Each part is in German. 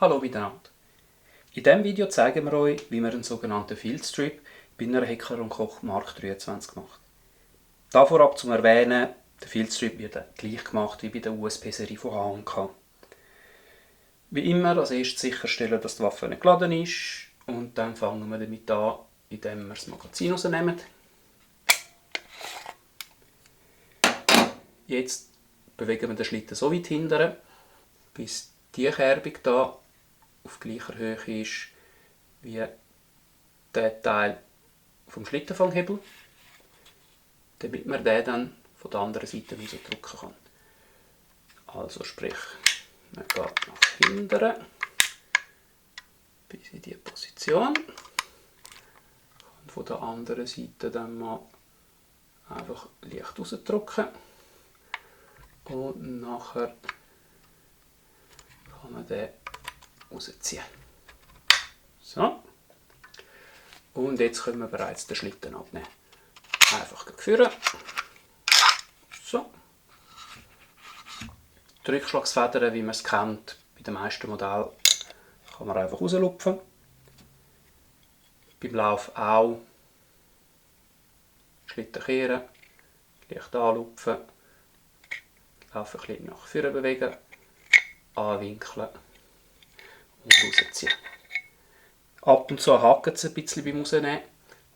Hallo miteinander. In diesem Video zeigen wir euch, wie man einen sogenannten Fieldstrip bei einer Heckler & Koch Mark 23 macht. Da vorab zum Erwähnen, der Fieldstrip wird gleich gemacht wie bei der USP-Serie von H&K. Wie immer als erstes sicherstellen, dass die Waffe nicht geladen ist und dann fangen wir damit an, indem wir das Magazin rausnehmen. Jetzt bewegen wir den Schlitten so weit hinten, bis die Kerbung hier auf gleicher Höhe ist wie der Teil vom Schlittenfanghebel, damit man den dann von der anderen Seite rausdrücken kann. Also sprich, man geht nach hinten bis in diese Position, kann von der anderen Seite dann mal einfach leicht rausdrücken und nachher kann man den rausziehen. So. Und jetzt können wir bereits den Schlitten abnehmen. Einfach führen. So. Die Rückschlagsfedern, wie man es kennt, bei den meisten Modellen, kann man einfach rauslupfen. Beim Lauf auch. Schlitten kehren, leicht anlupfen, Lauf ein bisschen nach vorne bewegen, anwinkeln und rausziehen. Ab und zu hakt es ein bisschen beim Rausnehmen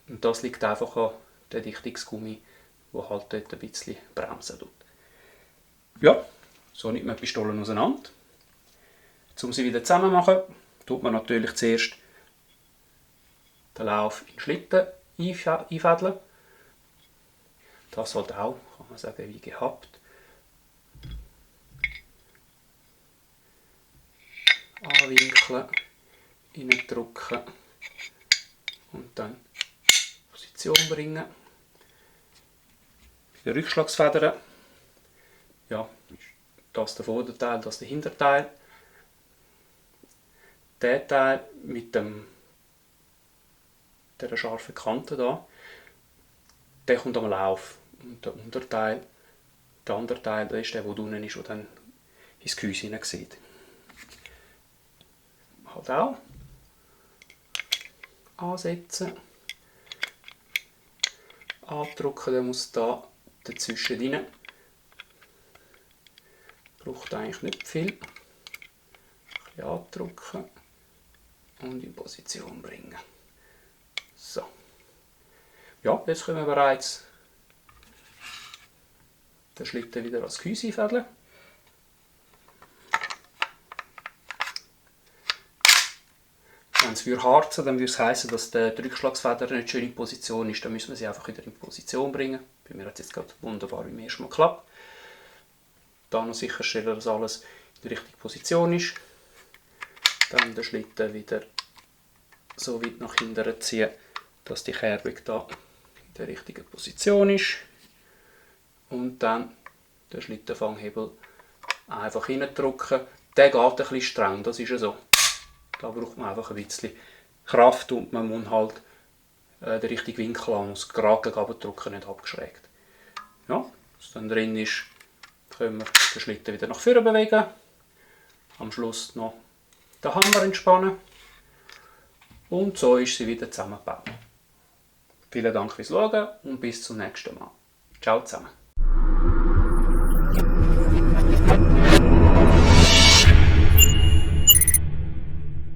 und das liegt einfach an dem Dichtungsgummi, der halt dort ein bisschen bremsen tut. Ja, so nimmt man die Pistolen auseinander. Um sie wieder zusammen zu machen, tut man natürlich zuerst den Lauf in den Schlitten einfädeln. Das halt auch, kann man sagen, wie gehabt. Anwinkeln, reindrücken und dann Position bringen. Bei den Rückschlagsfedern, ja, das der Vorderteil, das der Hinterteil. Der Teil mit dieser scharfen Kante da, der kommt am Lauf. Und der Unterteil, der andere Teil, das ist der, der unten ist, der dann ins Gehäuse hinein sieht. Halt auch ansetzen, andrücken, der muss da dazwischen rein. Braucht eigentlich nicht viel. Ein bisschen andrücken und in Position bringen. So. Ja, jetzt können wir bereits den Schlitten wieder ans Gehäuse einfädeln. Wenn es harzen, dann würde es heißen, dass die Rückschlagsfeder nicht schön in Position ist. Dann müssen wir sie einfach wieder in Position bringen. Bei mir hat es jetzt gerade wunderbar beim ersten Mal geklappt. Dann noch sicherstellen, dass alles in der richtigen Position ist. Dann den Schlitten wieder so weit nach hinten ziehen, dass die Kerbung da in der richtigen Position ist. Und dann den Schlittenfanghebel einfach hineindrücken. Der geht ein bisschen streng, das ist ja so. Da braucht man einfach ein bisschen Kraft und man muss halt den richtigen Winkel haben, muss gerade gegen drücken, nicht abgeschrägt. Ja, wenn es dann drin ist, können wir den Schlitten wieder nach vorne bewegen. Am Schluss noch den Hammer entspannen. Und so ist sie wieder zusammengebaut. Vielen Dank fürs Schauen und bis zum nächsten Mal. Ciao zusammen.